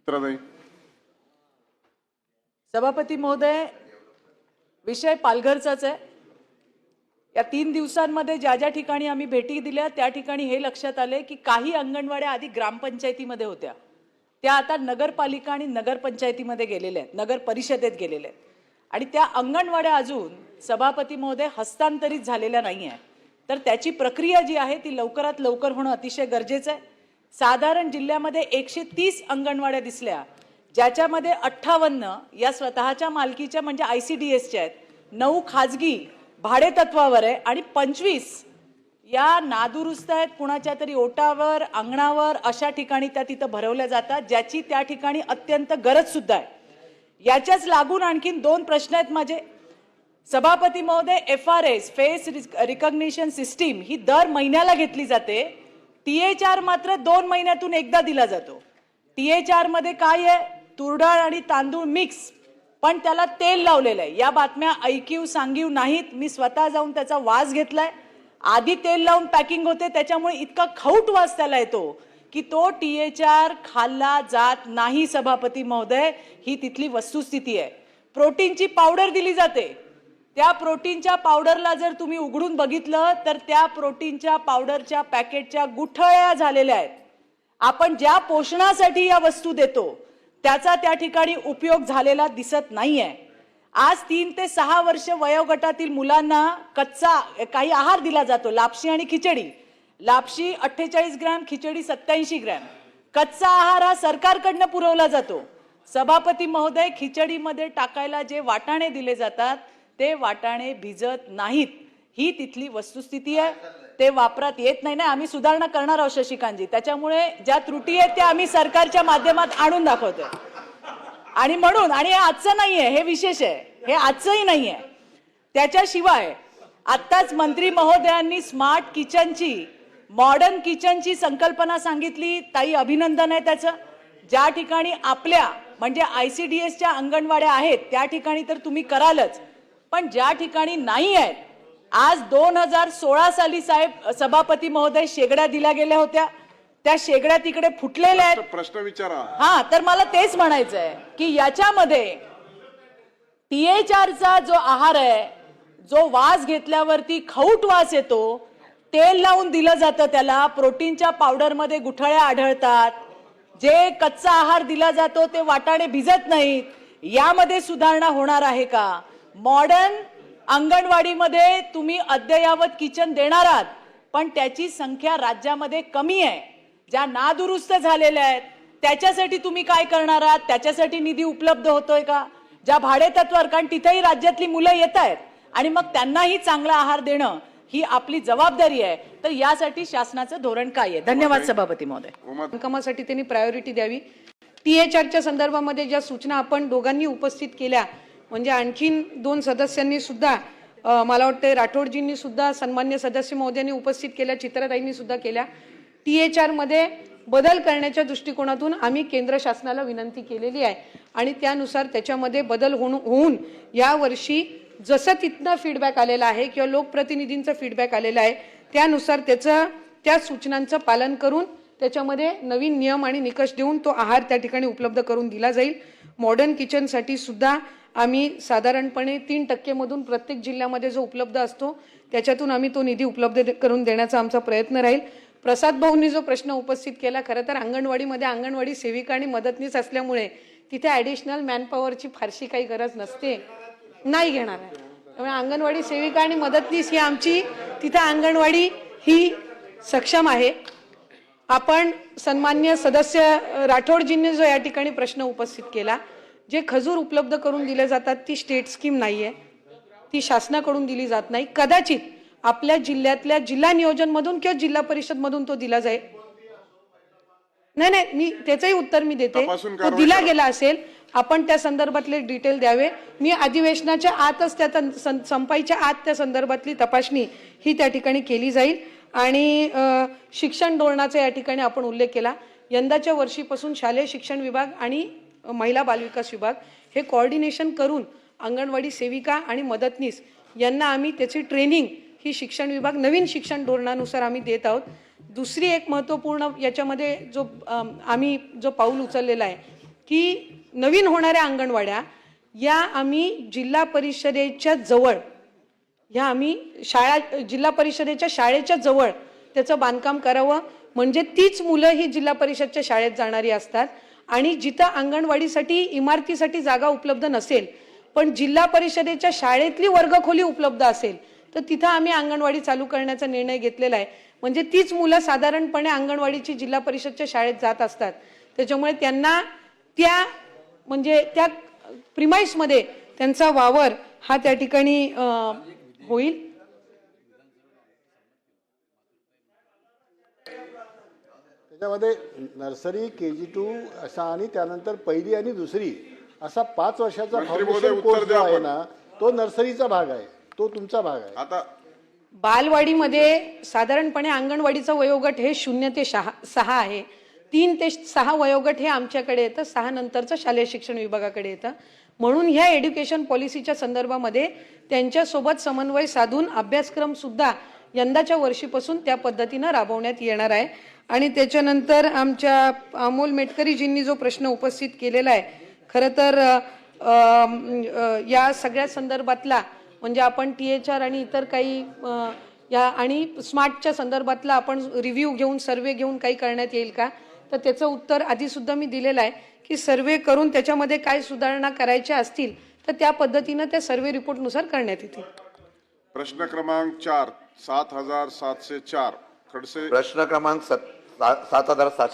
चित्राताई. सभापती महोदय, विषय पालघरचाच आहे. या 3 दिवसांमध्ये ज्या ज्या ठिकाणी आम्ही भेटी दिल्या त्या ठिकाणी हे लक्षात आले की काही अंगणवाड्या आधी ग्रामपंचायतीमध्ये होत्या, त्या आता नगरपालिका आणि नगरपंचायतीमध्ये गेलेल्या आहेत, नगर परिषदेत गेलेल्या आहेत. आणि त्या अंगणवाड्या अजून सभापती महोदय हस्तांतरित झालेल्या नाही आहे. तर त्याची प्रक्रिया जी आहे ती लवकरात लवकर होणं अतिशय गरजेचं आहे. साधारण जिल्ह्यामध्ये 130 अंगणवाड्या दिसल्या, ज्याच्यामध्ये 58 या स्वतःच्या मालकीच्या म्हणजे ICDSच्या आहेत, 9 खाजगी भाडेतत्वावर आहे आणि 25 या नादुरुस्त आहेत, कुणाच्या तरी ओटावर अंगणावर अशा ठिकाणी त्या तिथं भरवल्या जातात, ज्याची त्या ठिकाणी अत्यंत गरज सुद्धा आहे. याच्याच लागून आणखीन 2 प्रश्न आहेत माझे. सभापती महोदय, FRS फेस रिकॉग्निशन सिस्टीम ही दर महिन्याला घेतली जाते, THR मात्र 2 महिन्यातून एकदा दिला जातो. THR मध्ये काय आहे? तुरडाळ आणि तांदूळ मिक्स, पण त्याला तेल लावलेलं आहे. या बातम्या ऐकीव सांगीव नाहीत, मी स्वतः जाऊन त्याचा वास घेतलाय. आधी तेल लावून पॅकिंग होते, त्याच्यामुळे इतका खौट वास त्याला येतो की तो THR खाल्ला जात नाही. सभापती महोदय, ही तिथली वस्तुस्थिती आहे. प्रोटीनची पावडर दिली जाते, त्या प्रोटीनच्या पावडरला जर तुम्ही उघडून बघितलं तर त्या प्रोटीनच्या पावडरच्या पॅकेटच्या गुठळ्या झालेल्या आहेत. आपण ज्या पोषणासाठी या वस्तू देतो त्याचा त्या ठिकाणी उपयोग झालेला दिसत नाहीये. आज 3 ते 6 वर्ष वयोगटातील मुलांना कच्चा काही आहार दिला जातो, लापशी आणि खिचडी. लापशी 48 ग्रॅम, खिचडी 87 ग्रॅम. कच्चा आहार हा सरकारकडनं पुरवला जातो. सभापती महोदय, खिचडीमध्ये टाकायला जे वाटाणे दिले जातात ते वाटाणे भिजत नाहीत. ही तिथली वस्तुस्थिती आहे. ते वापरात येत नाही. आम्ही सुधारणा करणार आहोत शशिकांतजी, त्याच्यामुळे ज्या त्रुटी आहेत त्या आम्ही सरकारच्या माध्यमात आणून दाखवतोय. आणि म्हणून, आणि हे आजचं नाहीये, हे विशेष आहे, हे आजचंही नाहीये. त्याच्याशिवाय आत्ताच मंत्री महोदयांनी स्मार्ट किचनची, मॉडर्न किचनची संकल्पना सांगितली. ताई, अभिनंदन आहे त्याचं. ज्या ठिकाणी आपल्या म्हणजे ICDSच्या अंगणवाड्या आहेत त्या ठिकाणी तर तुम्ही करालच, पण ज्या ठिकाणी नाही आहेत, आज 2016 साली साहेब सभापती महोदय शेगड्या दिल्या गेल्या होत्या, त्या शेगड्या तिकडे फुटलेल्या आहेत. प्रश्न विचारा. हा, तर मला तेच म्हणायचं आहे की याच्यामध्ये THRचा जो आहार आहे, जो वास घेतल्यावरती खौट वास येतो, तेल लावून दिलं जातं त्याला, प्रोटीनच्या पावडरमध्ये गुठळ्या आढळतात, जे कच्चा आहार दिला जातो ते वाटाणे भिजत नाहीत. यामध्ये सुधारणा होणार आहे का? मॉडर्न अंगणवाडीमध्ये तुम्ही अद्ययावत किचन देणार आहात, पण त्याची संख्या राज्यामध्ये कमी आहे. ज्या नादुरुस्त झालेल्या आहेत त्याच्यासाठी तुम्ही काय करणार आहात? त्याच्यासाठी निधी उपलब्ध होतोय का? ज्या भाडेतत्वावर, कारण तिथेही राज्यातली मुलं येत आहेत आणि मग त्यांनाही चांगला आहार देणं ही आपली जबाबदारी आहे. तर यासाठी शासनाचं धोरण काय आहे? धन्यवाद सभापती महोदय. बांधकामासाठी त्यांनी प्रायोरिटी द्यावी. THRच्या संदर्भामध्ये ज्या सूचना आपण दोघांनी उपस्थित केल्या, म्हणजे आणखीन 2 सदस्यांनी सुद्धा, मला वाटतं राठोडजींनी सुद्धा, सन्मान्य सदस्य महोदयांनी उपस्थित केल्या, चित्राताईंनी सुद्धा केल्या. THR मध्ये बदल करण्याच्या दृष्टिकोनातून आम्ही केंद्र शासनाला विनंती केलेली आहे आणि त्यानुसार त्याच्यामध्ये बदल होऊन यावर्षी जसं तिथनं फीडबॅक आलेला आहे किंवा लोकप्रतिनिधींचा फीडबॅक आलेला आहे त्यानुसार त्या सूचनांचं पालन करून त्याच्यामध्ये नवीन नियम आणि निकष देऊन तो आहार त्या ठिकाणी उपलब्ध करून दिला जाईल. मॉडर्न किचनसाठी सुद्धा आम्ही साधारणपणे 3% मधून प्रत्येक जिल्ह्यामध्ये जो उपलब्ध असतो त्याच्यातून आम्ही तो निधी उपलब्ध करून देण्याचा आमचा प्रयत्न राहील. प्रसाद भाऊंनी जो प्रश्न उपस्थित केला, खरं तर अंगणवाडीमध्ये अंगणवाडी सेविका आणि मदतनीस असल्यामुळे तिथे ॲडिशनल मॅनपॉवरची फारशी काही गरज नसते, नाही घेणार आहे. त्यामुळे अंगणवाडी सेविका आणि मदतनीस ही आमची तिथे अंगणवाडी ही सक्षम आहे. आपण सन्मान्य सदस्य राठोडजींनी जो या ठिकाणी प्रश्न उपस्थित केला, जे खजूर उपलब्ध करून दिले जातात ती स्टेट स्कीम नाहीये, ती शासनाकडून दिली जात नाही. कदाचित आपल्या जिल्ह्यातल्या जिल्हा नियोजन मधून किंवा जिल्हा परिषद मधून तो दिला जाईल. नाही, मी त्याचंही उत्तर मी देते, तो दिला गेला असेल. आपण त्या संदर्भातले डिटेल द्यावे. मी अधिवेशनाच्या आतच, त्या संपाईच्या आत त्या संदर्भातली तपासणी ही त्या ठिकाणी केली जाईल. आणि शिक्षण धोरणाचा या ठिकाणी आपण उल्लेख केला. यंदाच्या वर्षीपासून शालेय शिक्षण विभाग आणि महिला बालविकास विभाग हे कोऑर्डिनेशन करून अंगणवाडी सेविका आणि मदतनीस यांना आम्ही त्याची ट्रेनिंग ही शिक्षण विभाग नवीन शिक्षण धोरणानुसार आम्ही देत आहोत. दुसरी एक महत्त्वपूर्ण याच्यामध्ये जो आम्ही जो पाऊल उचललेला आहे की नवीन होणाऱ्या अंगणवाड्या या आम्ही जिल्हा परिषदेच्या जवळ, ह्या आम्ही जिल्हा परिषदेच्या शाळेच्या जवळ त्याचं बांधकाम करावं, म्हणजे तीच मुलं ही जिल्हा परिषदच्या शाळेत जाणारी असतात. आणि जिथं अंगणवाडीसाठी इमारतीसाठी जागा उपलब्ध नसेल पण जिल्हा परिषदेच्या शाळेतली वर्गखोली उपलब्ध असेल तर तिथं आम्ही अंगणवाडी चालू करण्याचा निर्णय घेतलेला आहे. म्हणजे तीच मुलं साधारणपणे अंगणवाडीची जिल्हा परिषदच्या शाळेत जात असतात. त्याच्यामुळे त्यांना त्या म्हणजे त्या प्रिमाइसमध्ये त्यांचा वावर हा त्या ठिकाणी होईल. त्याच्यामध्ये नर्सरी KG2 असा आणि त्यानंतर पहिली आणि दुसरी असा 5 वर्षाचा फाउंडेशन कोर्स जो आहे ना तो नर्सरीचा भाग आहे, तो तुमचा भाग आहे. आता बालवाडीमध्ये साधारणपणे अंगणवाडीचं वयोगट हे 0 ते 6 आहे. 3 ते 6 वयोगट हे आमच्याकडे येतं, 6 नंतरचं शालेय शिक्षण विभागाकडे येतं. म्हणून ह्या एड्युकेशन पॉलिसीच्या संदर्भामध्ये त्यांच्यासोबत समन्वय साधून अभ्यासक्रम सुद्धा यंदाच्या वर्षीपासून त्या पद्धतीनं राबवण्यात येणार आहे. आणि त्याच्यानंतर आमच्या अमोल मेटकरीजींनी जो प्रश्न उपस्थित केलेला आहे, खरं तर या सगळ्या संदर्भातला म्हणजे आपण THR आणि इतर काही या आणि स्मार्टच्या संदर्भातला आपण रिव्ह्यू घेऊन सर्वे घेऊन काही करण्यात येईल का, तर त्याचं उत्तर आधी सुद्धा मी दिलेलं आहे की सर्वे करून त्याच्यामध्ये काय सुधारणा करायच्या असतील तर त्या पद्धतीनं त्या सर्वे रिपोर्टनुसार करण्यात येतील. प्रश्न क्रमांक 4 7704 खडसे. प्रश्न क्रमांक 7704